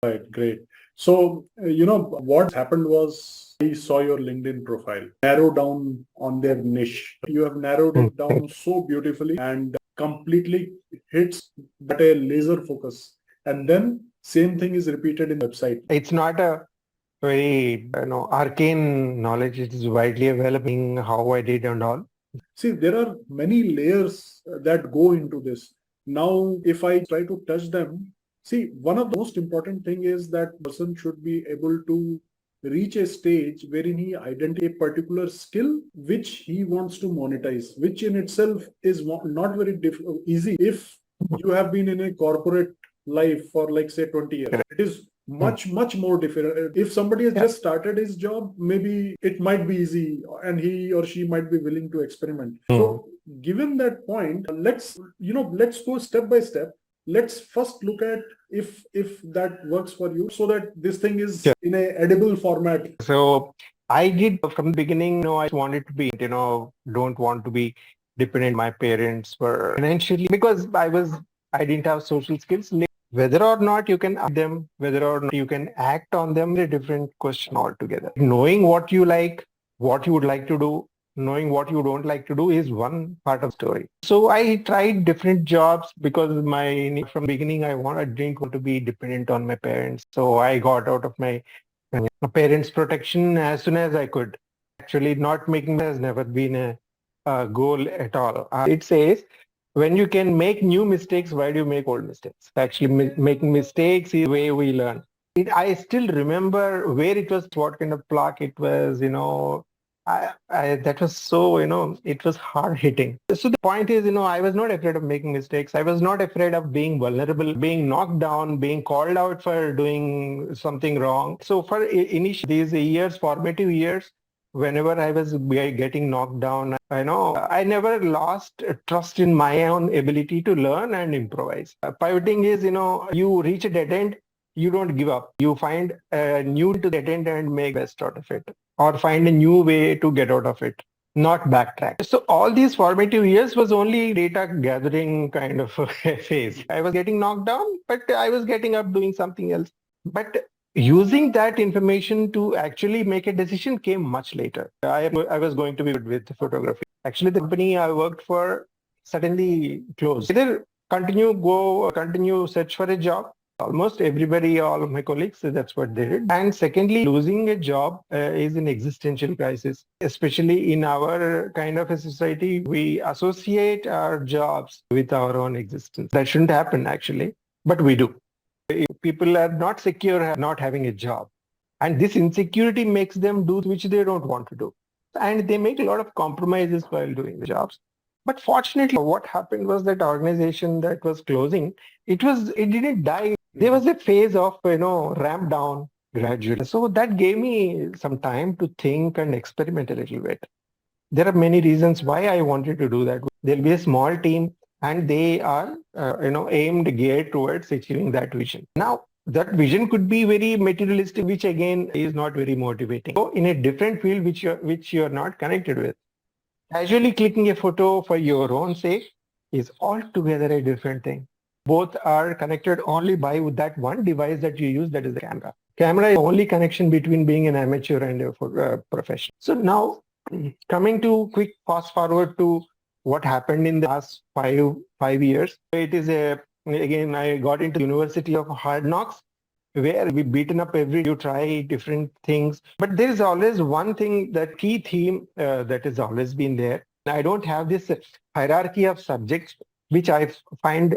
Right, great. So, what happened was I saw your LinkedIn profile, narrow down on their niche. You have narrowed it down so beautifully and completely hits that a laser focus. And then same thing is repeated in the website. It's not a very arcane knowledge. It is widely available how I did and all. See, there are many layers that go into this. Now, if I try to touch them, see, one of the most important thing is that person should be able to reach a stage wherein he identifies a particular skill which he wants to monetize, which in itself is not very easy if you have been in a corporate life for like say 20 years. It is much more different. If somebody has just started his job, maybe it might be easy and he or she might be willing to experiment. So given that point, let's go step by step. Let's first look at if that works for you so that this thing is in a edible format. So I did from the beginning, I wanted to be, don't want to be dependent. My parents were financially because I didn't have social skills. Whether or not you can act them, whether or not you can act on them, is a different question altogether. Knowing what you like, what you would like to do, knowing what you don't like to do is one part of the story. So I tried different jobs because from the beginning I didn't want to be dependent on my parents. So I got out of my parents' protection as soon as I could. Actually, not making has never been a goal at all. It says, when you can make new mistakes, why do you make old mistakes? Actually, making mistakes is the way we learn. I still remember where it was, what kind of plaque it was, that was so, it was hard hitting. So the point is, I was not afraid of making mistakes. I was not afraid of being vulnerable, being knocked down, being called out for doing something wrong. So for initial these years, formative years, whenever I was getting knocked down, I never lost trust in my own ability to learn and improvise. Pivoting is, you reach a dead end, you don't give up. You find a new to dead end and make best out of it, or find a new way to get out of it, not backtrack. So all these formative years was only data gathering kind of a phase. I was getting knocked down, but I was getting up doing something else. But using that information to actually make a decision came much later. I was going to be good with photography. Actually, the company I worked for suddenly closed. Either continue search for a job. Almost everybody, all of my colleagues, that's what they did. And secondly, losing a job is an existential crisis, especially in our kind of a society. We associate our jobs with our own existence. That shouldn't happen, actually, but we do. People are not secure not having a job. And this insecurity makes them do which they don't want to do. And they make a lot of compromises while doing the jobs. But fortunately, what happened was that organization that was closing, it didn't die. There was a phase of, ramp down gradually. So that gave me some time to think and experiment a little bit. There are many reasons why I wanted to do that. There'll be a small team and they are, aimed, geared towards achieving that vision. Now, that vision could be very materialistic, which again is not very motivating. So in a different field which you're not connected with. Casually clicking a photo for your own sake is altogether a different thing. Both are connected only by that one device that you use, that is the camera. Camera is the only connection between being an amateur and a professional. So now, coming to quick fast forward to what happened in the last five years. It is again, I got into the University of Hard Knocks, where we beaten up you try different things. But there is always one thing, that key theme that has always been there. I don't have this hierarchy of subjects, which I find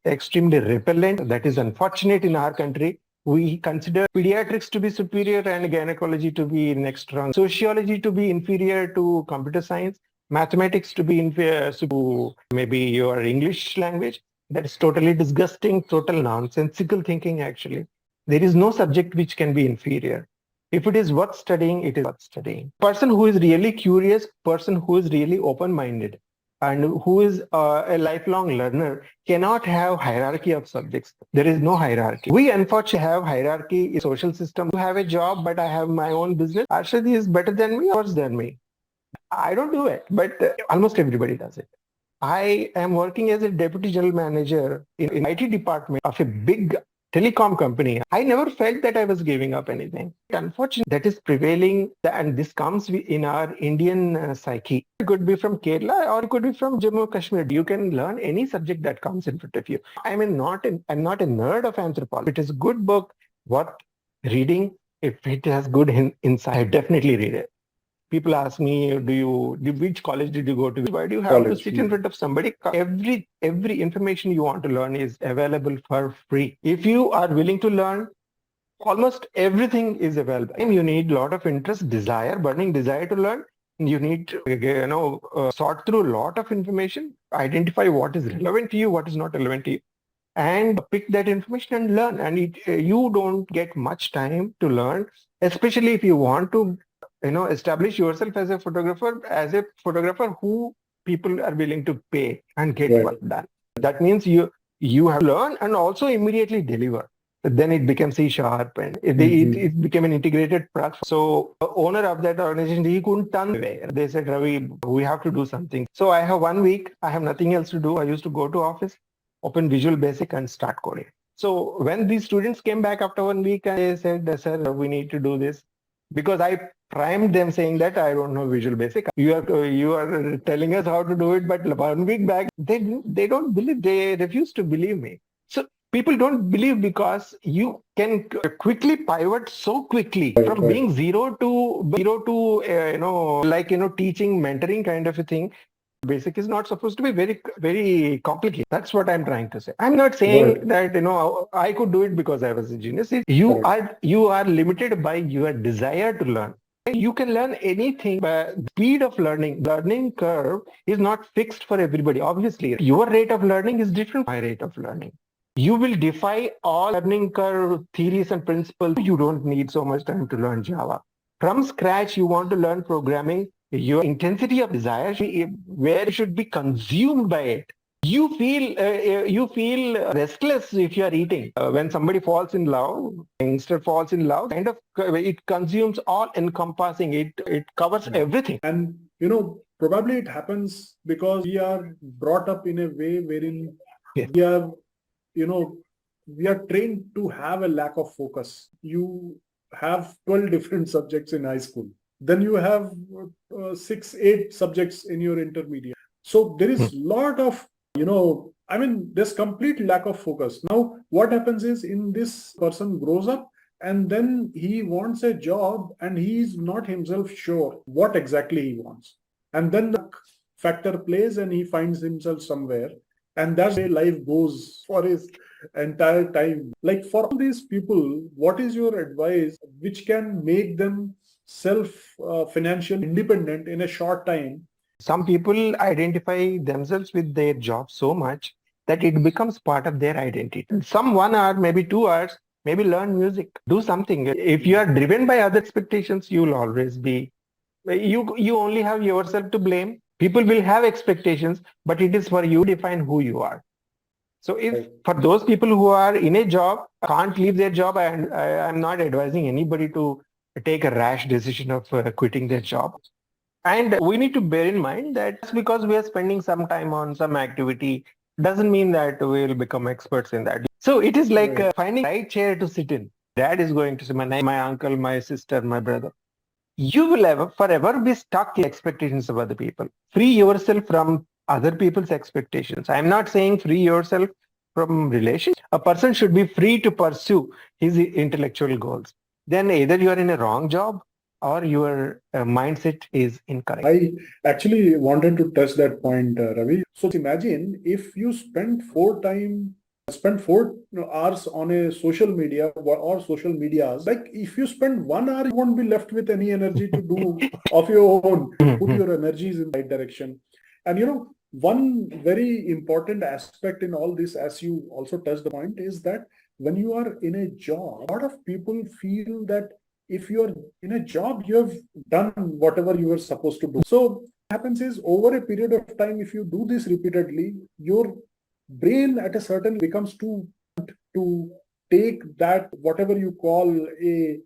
extremely repellent. That is unfortunate in our country. We consider pediatrics to be superior and gynecology to be next rung, sociology to be inferior to computer science, mathematics to be inferior to maybe your English language. That is totally disgusting, total nonsensical thinking, actually. There is no subject which can be inferior. If it is worth studying, it is worth studying. Person who is really curious, person who is really open-minded, and who is a lifelong learner cannot have hierarchy of subjects. There is no hierarchy. We unfortunately have hierarchy in social system. You have a job, but I have my own business. Arshad is better than me, worse than me. I don't do it, but almost everybody does it. I am working as a deputy general manager in IT department of a big telecom company. I never felt that I was giving up anything. Unfortunately, that is prevailing, and this comes in our Indian psyche. It could be from Kerala or it could be from Jammu Kashmir. You can learn any subject that comes in front of you. I'm not a nerd of anthropology. It is a good book worth reading. If it has good insight, definitely read it. People ask me, which college did you go to? Why do you have to College. sit in front of somebody? Every information you want to learn is available for free. If you are willing to learn, almost everything is available. And you need a lot of interest, desire, burning desire to learn. You need to, sort through a lot of information, identify what is relevant to you, what is not relevant to you, and pick that information and learn. And you don't get much time to learn, especially if you want to establish yourself as a photographer who people are willing to pay and get Right. work done. That means you have to learn and also immediately deliver. Then it becomes C# and it became an integrated platform. So the owner of that organization, he couldn't turn away. They said, Ravi, we have to do something. So I have 1 week, I have nothing else to do. I used to go to office, open Visual Basic and start coding. So when these students came back after 1 week, they said, sir, we need to do this. Because I primed them saying that I don't know Visual Basic. You are telling us how to do it, but 1 week back, they don't believe, they refuse to believe me. So people don't believe because you can quickly pivot so quickly from being zero to teaching, mentoring kind of a thing. Basic is not supposed to be very, very complicated. That's what I'm trying to say. I'm not saying that, I could do it because I was a genius. You are limited by your desire to learn. You can learn anything, but the speed of learning curve is not fixed for everybody. Obviously, your rate of learning is different from my rate of learning. You will defy all learning curve theories and principles. You don't need so much time to learn Java. From scratch, you want to learn programming. Your intensity of desire, where you should be consumed by it. You feel restless if you are eating. When somebody falls in love, youngster falls in love, kind of it consumes all encompassing. It covers everything. And probably it happens because we are brought up in a way wherein we are we are trained to have a lack of focus. You have 12 different subjects in high school. Then you have 6, 8 subjects in your intermediate. So there is lot of, there's complete lack of focus. Now, what happens is in this person grows up and then he wants a job and he is not himself sure what exactly he wants. And then the factor plays and he finds himself somewhere. And that's the way life goes for his entire time. Like for all these people, what is your advice which can make them financial independent in a short time? Some people identify themselves with their job so much that it becomes part of their identity. Some 1 hour, maybe 2 hours, maybe learn music, do something. If you are driven by other expectations, you will always be, you only have yourself to blame. People will have expectations, but it is for you to define who you are. So if for those people who are in a job, can't leave their job, I'm not advising anybody to take a rash decision of quitting their job. And we need to bear in mind that just because we are spending some time on some activity doesn't mean that we will become experts in that. So it is like finding the right chair to sit in. Dad is going to say, my uncle, my sister, my brother. You will forever be stuck in expectations of other people. Free yourself from other people's expectations. I'm not saying free yourself from relations. A person should be free to pursue his intellectual goals. Then either you are in a wrong job or your mindset is incorrect. I actually wanted to touch that point, Ravi. So imagine if you spend 4 hours on a social media or social medias. Like if you spend 1 hour, you won't be left with any energy to do of your own. Put your energies in the right direction. And one very important aspect in all this, as you also touched the point, is that when you are in a job, a lot of people feel that if you are in a job, you have done whatever you were supposed to do. So what happens is over a period of time, if you do this repeatedly, your brain at a certain becomes to take that whatever you call a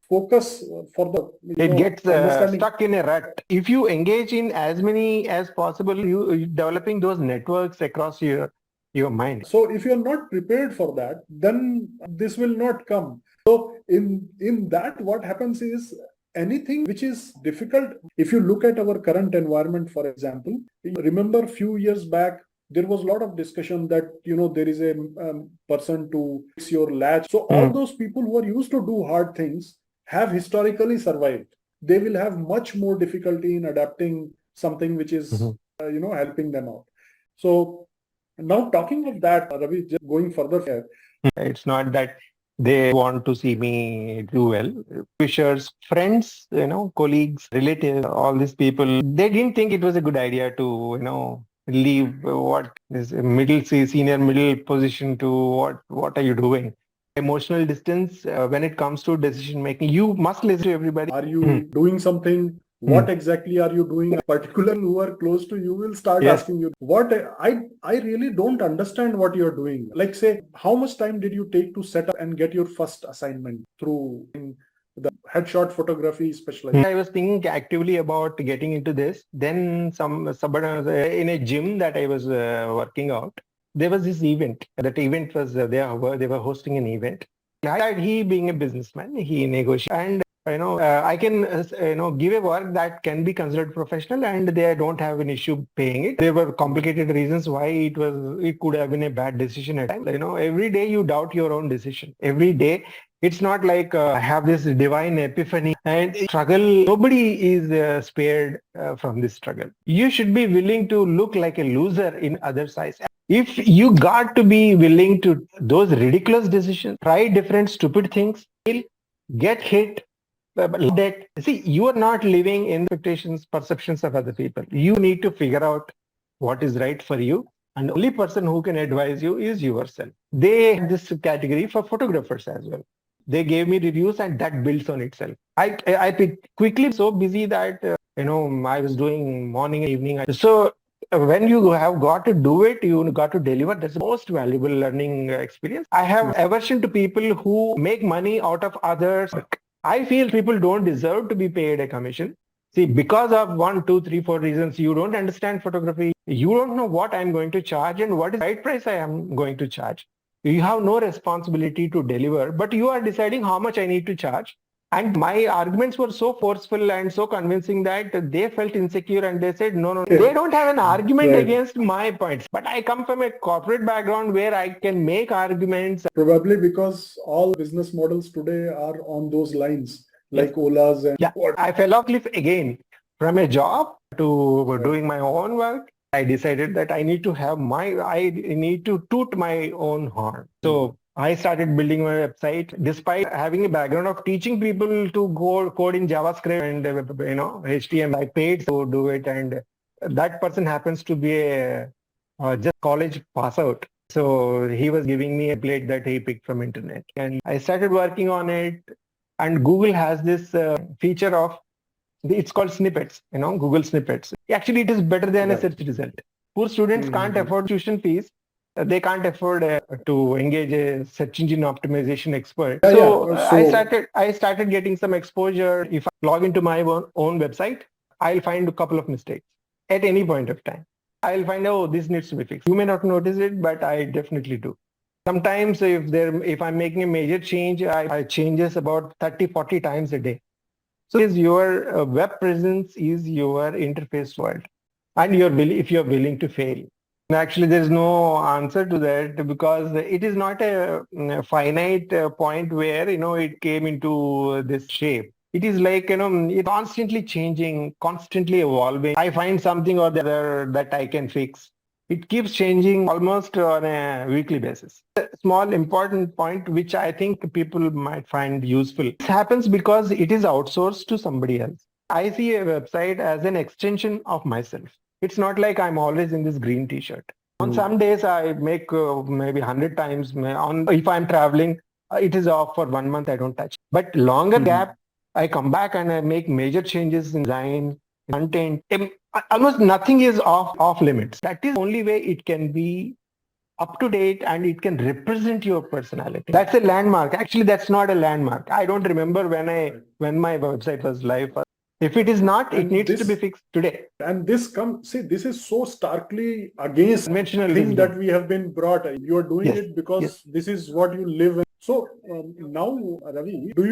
focus for the it gets stuck in a rut. If you engage in as many as possible, you developing those networks across your your mind. So if you're not prepared for that, then this will not come. So in that, what happens is anything which is difficult. If you look at our current environment, for example, remember few years back, there was a lot of discussion that, there is a person to fix your latch. So all those people who are used to do hard things have historically survived. They will have much more difficulty in adapting something which is, helping them out. So now, talking of that, Ravi, just going further here. It's not that they want to see me do well. Wishers, friends, colleagues, relatives, all these people, they didn't think it was a good idea to, leave what is a senior middle position to what are you doing? Emotional distance when it comes to decision making, you must listen to everybody. Are you doing something? What exactly are you doing? Particular who are close to you will start asking you what I really don't understand what you're doing. Like, say, how much time did you take to set up and get your first assignment through the headshot photography specialization? I was thinking actively about getting into this. Then in a gym that I was working out, there was this event. That event was they were hosting an event. He being a businessman, he negotiated, and I can give a work that can be considered professional, and they don't have an issue paying it. There were complicated reasons why it could have been a bad decision at times. Every day you doubt your own decision. Every day. It's not like I have this divine epiphany and struggle. Nobody is spared from this struggle. You should be willing to look like a loser in others' eyes. If you got to be willing to those ridiculous decisions, try different stupid things, get hit, that see, you are not living in the expectations, perceptions of other people. You need to figure out what is right for you. And the only person who can advise you is yourself. They have this category for photographers as well. They gave me reviews and that builds on itself. I quickly so busy that, I was doing morning and evening. So when you have got to do it, you got to deliver. That's the most valuable learning experience. I have aversion to people who make money out of others. I feel people don't deserve to be paid a commission. See, because of 1, 2, 3, 4 reasons, you don't understand photography. You don't know what I'm going to charge and what is the right price I am going to charge. You have no responsibility to deliver, but you are deciding how much I need to charge. And my arguments were so forceful and so convincing that they felt insecure and they said, no, they don't have an argument against my points. But I come from a corporate background where I can make arguments. Probably because all business models today are on those lines, like Ola's and I fell off cliff again from a job to doing my own work. I decided that I need to toot my own horn. So I started building my website despite having a background of teaching people to code in JavaScript and HTML. I paid to do it, and that person happens to be a just college pass out. So he was giving me a plate that he picked from internet, and I started working on it. And Google has this feature of it's called snippets, Google snippets. Actually, it is better than a search result. Poor students can't afford tuition fees. They can't afford to engage a search engine optimization expert. So I started getting some exposure. If I log into my own website, I'll find a couple of mistakes at any point of time. I'll find, this needs to be fixed. You may not notice it, but I definitely do. Sometimes if I'm making a major change, I changes about 30, 40 times a day. So your web presence is your interface world, and if you're willing to fail. Actually, there's no answer to that because it is not a finite point where, it came into this shape. It is like, it's constantly changing, constantly evolving. I find something or the other that I can fix. It keeps changing almost on a weekly basis. A small important point which I think people might find useful. This happens because it is outsourced to somebody else. I see a website as an extension of myself. It's not like I'm always in this green t-shirt. On some days I make maybe 100 times. If I'm traveling, it is off for 1 month, I don't touch. But longer gap, I come back and I make major changes in design, content. Almost nothing is off limits. That is the only way it can be up to date and it can represent your personality. That's a landmark. Actually, that's not a landmark. I don't remember when my website was live. If it is not, it And needs to this be fixed today. and this comes, see, this is so starkly against Conventional thing wisdom. that we have been brought. You are doing Yes. it Yes. because this is what you live in. So now, Ravi, do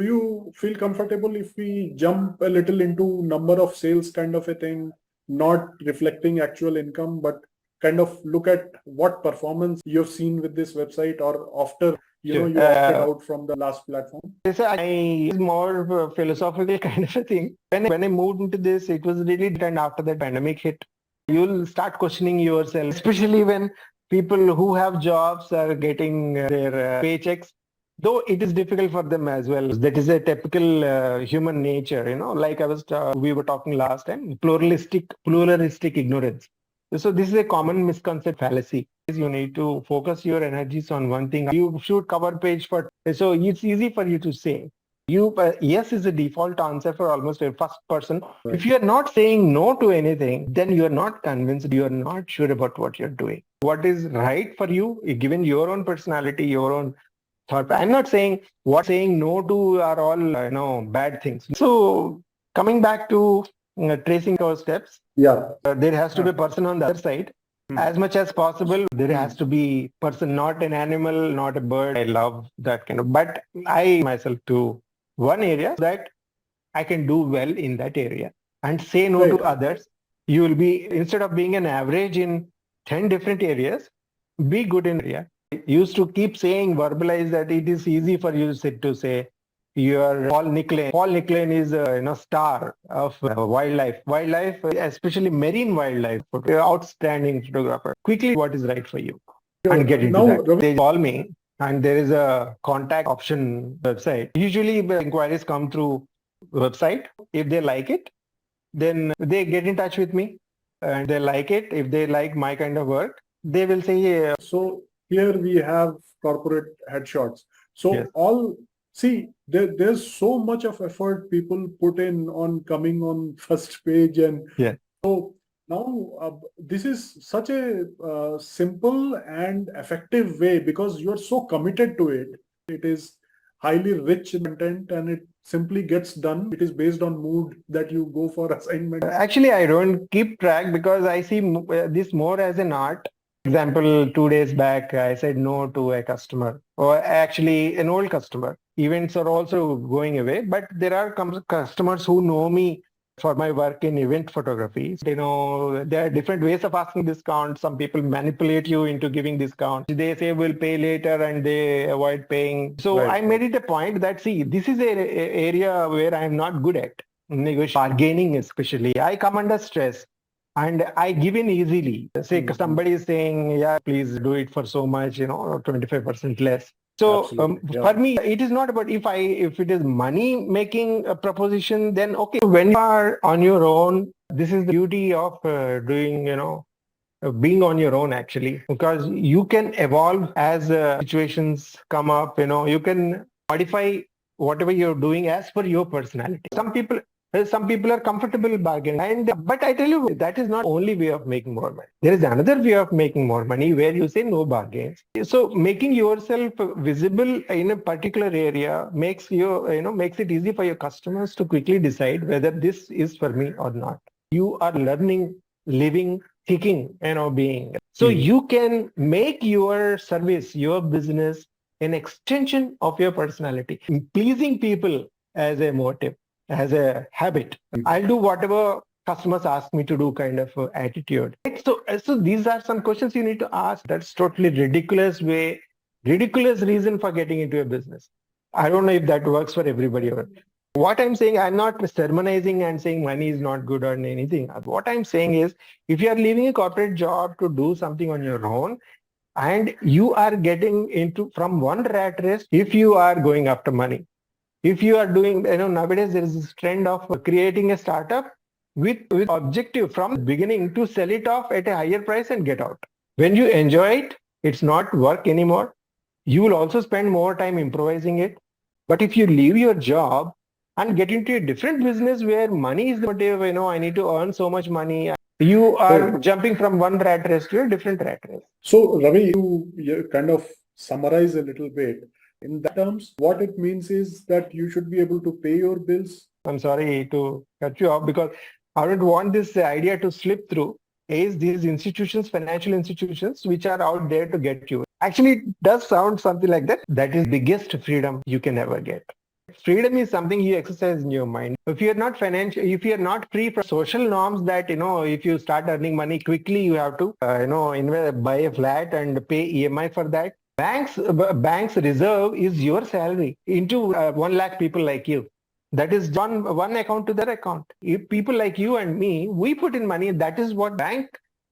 you feel comfortable if we jump a little into number of sales kind of a thing, not reflecting actual income, but kind of look at what performance you've seen with this website, or after Sure. you opted out from the last platform? This is more of a philosophical kind of a thing. When I moved into this, it was really and after the pandemic hit, you'll start questioning yourself, especially when people who have jobs are getting their paychecks. Though it is difficult for them as well. That is a typical human nature, like we were talking last time, pluralistic ignorance. So this is a common misconception fallacy. You need to focus your energies on one thing. You should cover page for, so it's easy for you to say. Yes is the default answer for almost a first person. Right. If you are not saying no to anything, then you are not convinced, you are not sure about what you're doing. What is right for you, given your own personality, your own thought. I'm not saying what saying no to are all, bad things. So coming back to tracing our steps, Yeah. there has to be a person on the other side. As much as possible, there has to be person, not an animal, not a bird. I love that kind of, but I myself to one area that I can do well in that area and say no to Right. others. You will be, instead of being an average in 10 different areas, be good in area. I used to keep saying, verbalize that it is easy for you to say, your Paul Nicklin. Paul Nicklin is a star of wildlife, especially marine wildlife, outstanding photographer. Quickly, what is right for you, and get into Now, that. Ravi, They call me, and there is a contact option website. Usually, the inquiries come through website. If they like it, then they get in touch with me, and they like it. If they like my kind of work, they will say, yeah. so here we have corporate headshots. So Yes. there's so much of effort people put in on coming on first page, and Yeah. so now this is such a simple and effective way because you are so committed to it. It is highly rich in content and it simply gets done. It is based on mood that you go for assignment. Actually, I don't keep track because I see this more as an art. Example, 2 days back, I said no to a customer, or actually an old customer. Events are also going away, but there are customers who know me for my work in event photography. There are different ways of asking discounts. Some people manipulate you into giving discounts. They say we'll pay later and they avoid paying. So Right. I made it a point that, see, this is an area where I'm not good at. Bargaining especially. I come under stress and I give in easily. Say somebody is saying, yeah, please do it for so much, 25% less. So for me, it is not about if it is money making a proposition, then okay. When you are on your own, this is the beauty of doing, being on your own actually, because you can evolve as situations come up. You can modify whatever you're doing as per your personality. Some people are comfortable bargaining, but I tell you, that is not only way of making more money. There is another way of making more money where you say no bargains. So making yourself visible in a particular area makes makes it easy for your customers to quickly decide whether this is for me or not. You are learning, living, thinking, being. So you can make your service, your business, an extension of your personality. Pleasing people as a motive, as a habit. I'll do whatever customers ask me to do kind of attitude. So these are some questions you need to ask. That's totally ridiculous reason for getting into a business. I don't know if that works for everybody. What I'm saying, I'm not sermonizing and saying money is not good or anything. What I'm saying is, if you are leaving a corporate job to do something on your own, and you are getting into from one rat race, if you are going after money, if you are doing, nowadays there is this trend of creating a startup with objective from the beginning to sell it off at a higher price and get out. When you enjoy it, it's not work anymore. You will also spend more time improvising it. But if you leave your job and get into a different business where money is the motive, I need to earn so much money, you are jumping from one rat race to a different rat race. So Ravi, you kind of summarize a little bit. In that terms, what it means is that you should be able to pay your bills I'm sorry to cut you off because I don't want this idea to slip through. Is these institutions, financial institutions, which are out there to get you. Actually, it does sound something like that. That is biggest freedom you can ever get. Freedom is something you exercise in your mind. If you're not financial, if you're not free from social norms that, if you start earning money quickly, you have to, buy a flat and pay EMI for that. Banks reserve is your salary into 1 lakh people like you. That is one account to their account. If people like you and me, we put in money, that is what bank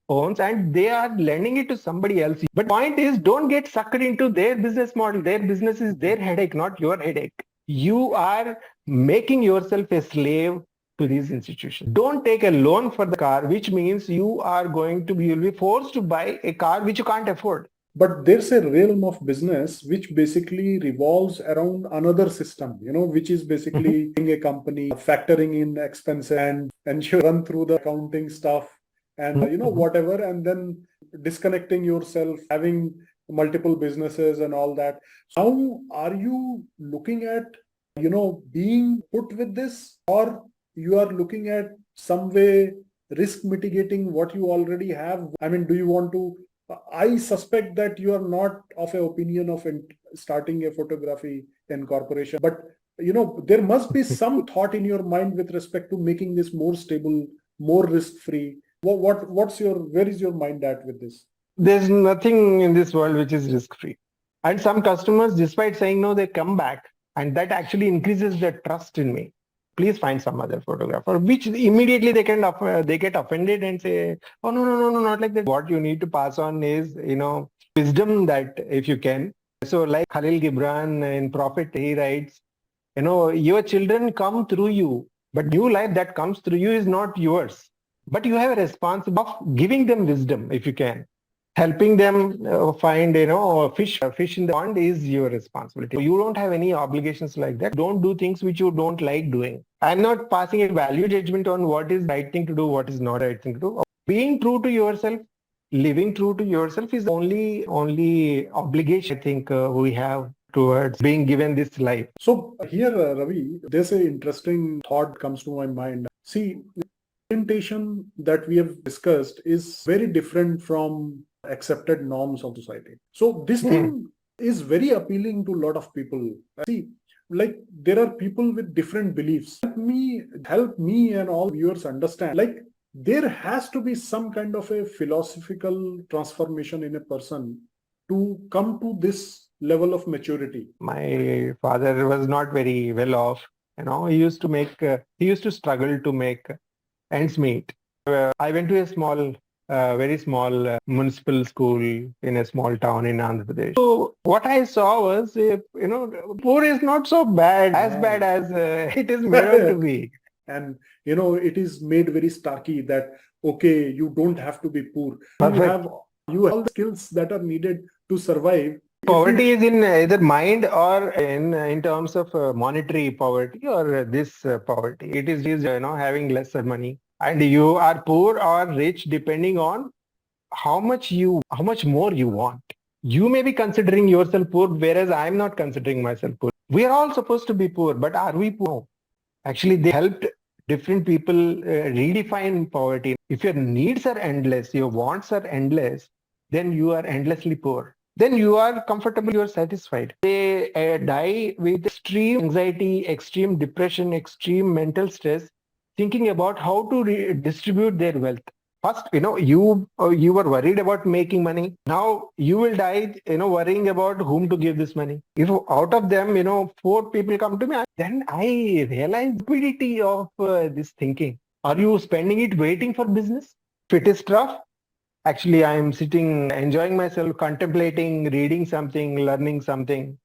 owns, and they are lending it to somebody else. But point is, don't get sucked into their business model. Their business is their headache, not your headache. You are making yourself a slave to these institutions. Don't take a loan for the car, which means you'll be forced to buy a car which you can't afford. But there's a realm of business which basically revolves around another system, which is basically a company factoring in expense and you run through the accounting stuff and whatever, and then disconnecting yourself, having multiple businesses and all that. How are you looking at, being put with this, or you are looking at some way risk mitigating what you already have? I mean, do you want to I suspect that you are not of an opinion of starting a photography incorporation, but there must be some thought in your mind with respect to making this more stable, more risk-free. Where is your mind at with this? There's nothing in this world which is risk-free. And some customers, despite saying no, they come back, and that actually increases their trust in me. Please find some other photographer, which immediately they get offended and say, oh, no, not like that. What you need to pass on is, wisdom, that if you can. So like Khalil Gibran in Prophet, he writes, your children come through you, but new life that comes through you is not yours. But you have a responsibility of giving them wisdom if you can. Helping them find, fish in the pond is your responsibility. You don't have any obligations like that. Don't do things which you don't like doing. I'm not passing a value judgment on what is right thing to do, what is not right thing to do. Being true to yourself, living true to yourself is the only obligation I think we have towards being given this life. So here, Ravi, there's an interesting thought comes to my mind. See, orientation that we have discussed is very different from accepted norms of society. So this thing is very appealing to a lot of people. See, like there are people with different beliefs. Help me and all viewers understand, like there has to be some kind of a philosophical transformation in a person to come to this level of maturity. My father was not very well off. He used to struggle to make ends meet. I went to a very small municipal school in a small town in Andhra Pradesh. So what I saw was, poor is not so bad, as bad as it is made out to be. And, it is made very starky that, okay, you don't have to be poor. Perfect. You have all the skills that are needed to survive. Poverty is in either mind or in terms of monetary poverty or this poverty. It is having lesser money. And you are poor or rich depending on how much more you want. You may be considering yourself poor, whereas I'm not considering myself poor. We are all supposed to be poor, but are we poor? Actually, they helped different people redefine poverty. If your needs are endless, your wants are endless, then you are endlessly poor. Then you are comfortable, you are satisfied. They die with extreme anxiety, extreme depression, extreme mental stress, thinking about how to distribute their wealth. First, you were worried about making money. Now you will die, worrying about whom to give this money. If out of them, 4 people come to me, then I realize the stupidity of this thinking. Are you spending it waiting for business? If it is tough, actually, I am sitting, enjoying myself, contemplating, reading something, learning something,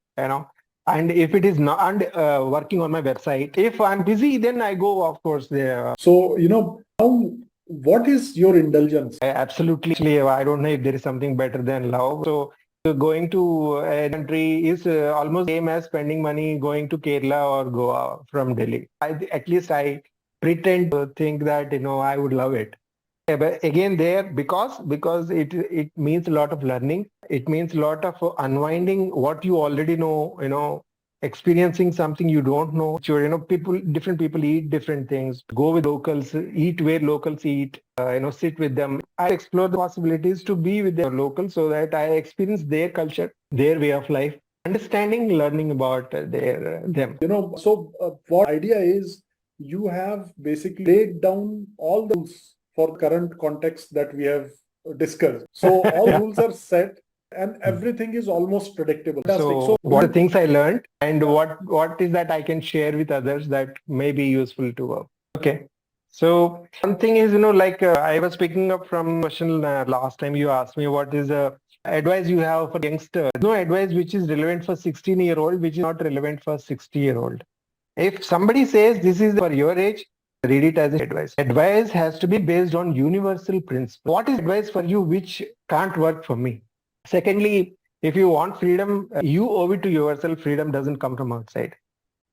And if it is not, working on my website, if I'm busy, then I go, of course, there. So, what is your indulgence? Absolutely. I don't know if there is something better than love. So going to a country is almost same as spending money going to Kerala or Goa from Delhi. At least I pretend to think that, I would love it. Yeah, but again there, because it means a lot of learning. It means a lot of unwinding what you already know, experiencing something you don't know. Sure, different people eat different things. Go with locals, eat where locals eat. Sit with them. I explore the possibilities to be with the locals so that I experience their culture, their way of life, understanding, learning about them. What idea is, you have basically laid down all the rules for the current context that we have discussed. So all Yeah. rules are set and everything is almost predictable. Fantastic. So what are things I learned and what is that I can share with others that may be useful to work. Okay. So one thing is, I was picking up from question last time you asked me what is the advice you have for youngsters. No advice which is relevant for 16-year-old, which is not relevant for 60-year-old. If somebody says this is for your age, read it as advice. Advice has to be based on universal principles. What is advice for you which can't work for me? Secondly, if you want freedom, you owe it to yourself. Freedom doesn't come from outside.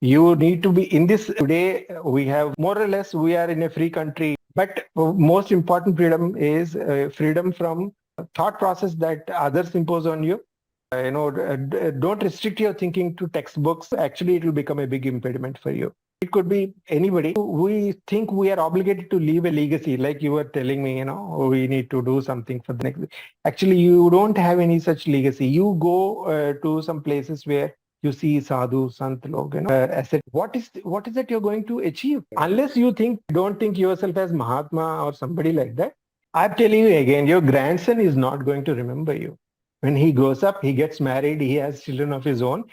You need to be in this today. We have more or less, we are in a free country, but most important freedom is freedom from thought process that others impose on you. Don't restrict your thinking to textbooks. Actually, it will become a big impediment for you. It could be anybody. We think we are obligated to leave a legacy, like you were telling me, we need to do something for the next. Actually, you don't have any such legacy. You go to some places where you see sadhu, sant log, asset. What is that you're going to achieve? Unless you don't think yourself as Mahatma or somebody like that. I'm telling you again, your grandson is not going to remember you. When he grows up, he gets married, he has children of his own.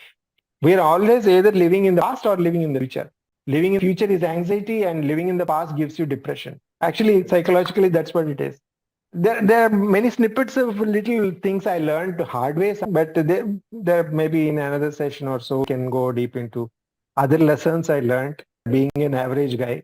We are always either living in the past or living in the future. Living in the future is anxiety and living in the past gives you depression. Actually, psychologically, that's what it is. There are many snippets of little things I learned the hard way, but there maybe in another session or so we can go deep into other lessons I learned being an average guy.